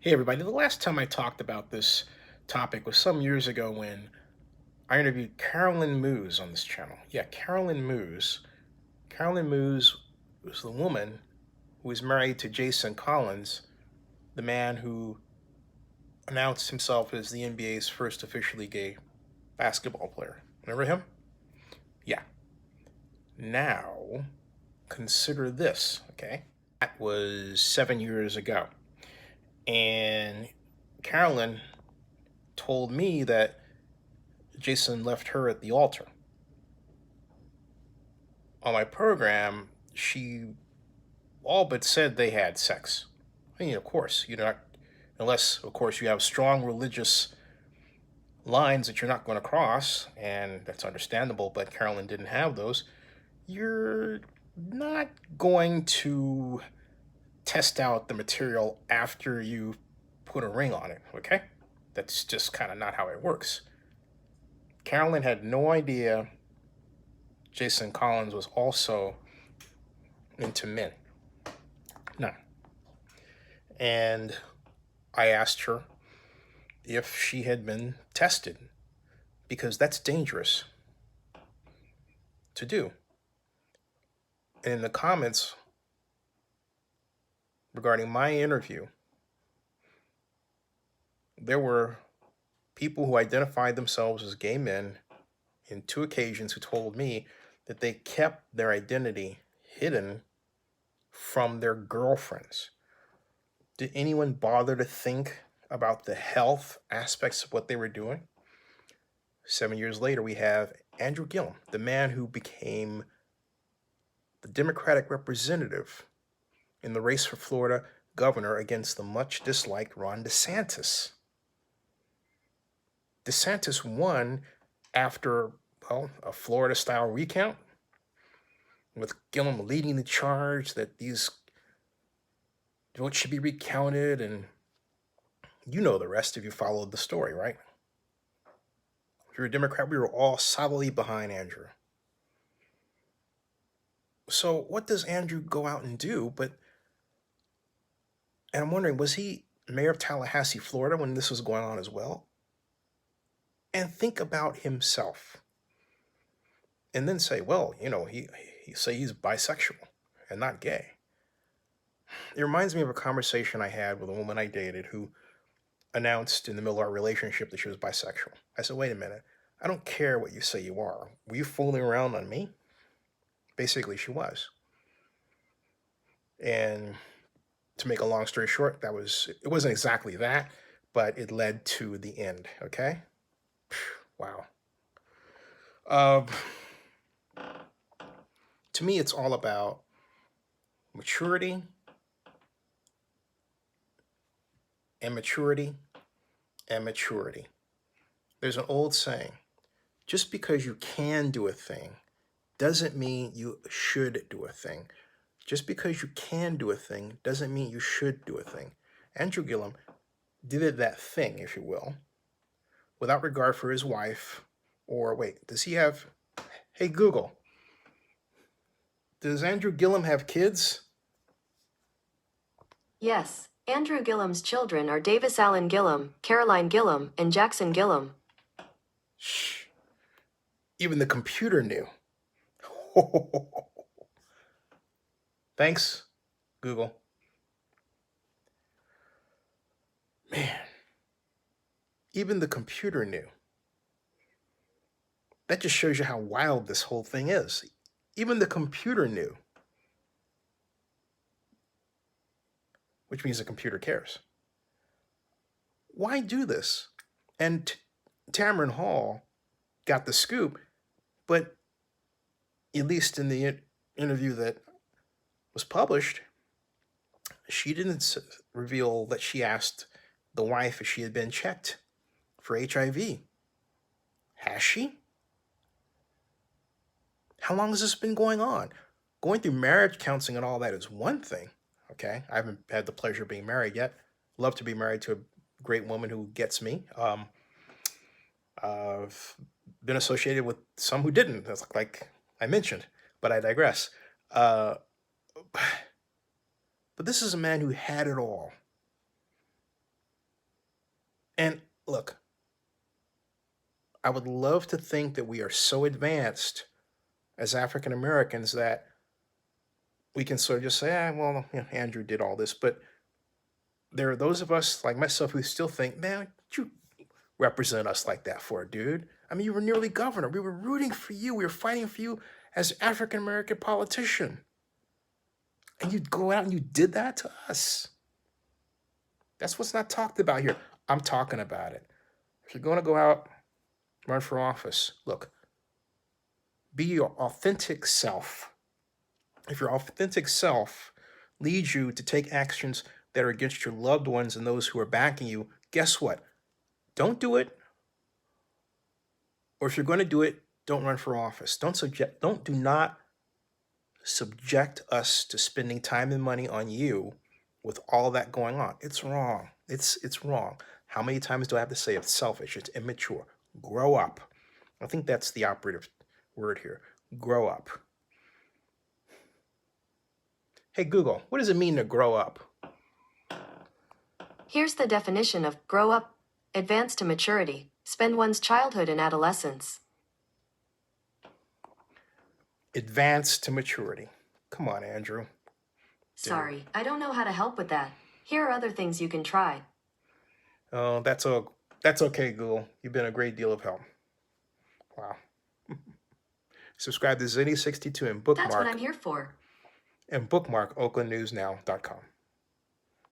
Hey, everybody. The last time I talked about this topic was some years ago when I interviewed Carolyn Moose on this channel. Yeah, Carolyn Moose. Carolyn Moose was the woman who was married to Jason Collins, the man who announced himself as the NBA's first officially gay basketball player. Remember him? Yeah. Now, consider this, okay? That was 7 years ago. And Carolyn told me that Jason left her at the altar. On my program, she all but said they had sex. I mean, of course, you're not, unless, of course, you have strong religious lines that you're not going to cross, and that's understandable, but Carolyn didn't have those. You're not going to test out the material after you put a ring on it, okay? That's just kind of not how it works. Carolyn had no idea Jason Collins was also into men. No. And I asked her if she had been tested because that's dangerous to do. And in the comments regarding my interview, there were people who identified themselves as gay men in two occasions who told me that they kept their identity hidden from their girlfriends. Did anyone bother to think about the health aspects of what they were doing? 7 years later, we have Andrew Gillum, the man who became the Democratic representative in the race for Florida governor against the much disliked Ron DeSantis. DeSantis won after, well, a Florida style recount, with Gillum leading the charge that these votes should be recounted. And you know the rest if you followed the story, right? If you're a Democrat, we were all solidly behind Andrew. So what does Andrew go out and do? And I'm wondering, was he mayor of Tallahassee, Florida when this was going on as well? And think about himself. And then say, well, he say he's bisexual and not gay. It reminds me of a conversation I had with a woman I dated who announced in the middle of our relationship that she was bisexual. I said, wait a minute. I don't care what you say you are. Were you fooling around on me? Basically, she was. And to make a long story short, it wasn't exactly that, but it led to the end, okay? Wow. Uh, to me, it's all about maturity and maturity and maturity. There's an old saying, just because you can do a thing doesn't mean you should do a thing. Just because you can do a thing doesn't mean you should do a thing. Andrew Gillum did that thing, if you will, without regard for his wife. Or wait, does he have, hey Google, does Andrew Gillum have kids? Yes, Andrew Gillum's children are Davis Allen Gillum, Caroline Gillum, and Jackson Gillum. Shh. Even the computer knew. Thanks, Google. Man, even the computer knew. That just shows you how wild this whole thing is. Even the computer knew, which means the computer cares. Why do this? And Tamron Hall got the scoop, but at least in the interview that was published, she didn't reveal that she asked the wife if she had been checked for HIV. Has she? How long has this been going on? Going through marriage counseling and all that is one thing, okay? I haven't had the pleasure of being married yet. Love to be married to a great woman who gets me. I've been associated with some who didn't, that's like I mentioned, but I digress. But this is a man who had it all. And look, I would love to think that we are so advanced as African Americans that we can sort of just say, well, Andrew did all this. But there are those of us like myself who still think, man, you represent us like that for, dude. I mean, you were nearly governor. We were rooting for you. We were fighting for you as African American politician. And you'd go out and you did that to us. That's what's not talked about here. I'm talking about it. If you're going to go out, run for office, look, be your authentic self. If your authentic self leads you to take actions that are against your loved ones and those who are backing you, guess what? Don't do it. Or if you're going to do it, don't run for office. Do not subject us to spending time and money on you with all that going on. It's wrong. It's wrong. How many times do I have to say it's selfish? It's immature. Grow up. I think that's the operative word here. Grow up. Hey Google, what does it mean to grow up? Here's the definition of grow up: advance to maturity, spend one's childhood and adolescence. Advance to maturity. Come on, Andrew. Sorry, I don't know how to help with that. Here are other things you can try. Oh, that's okay, Google. You've been a great deal of help. Wow. Subscribe to Zinni62 That's what I'm here for. and bookmark oaklandnewsnow.com.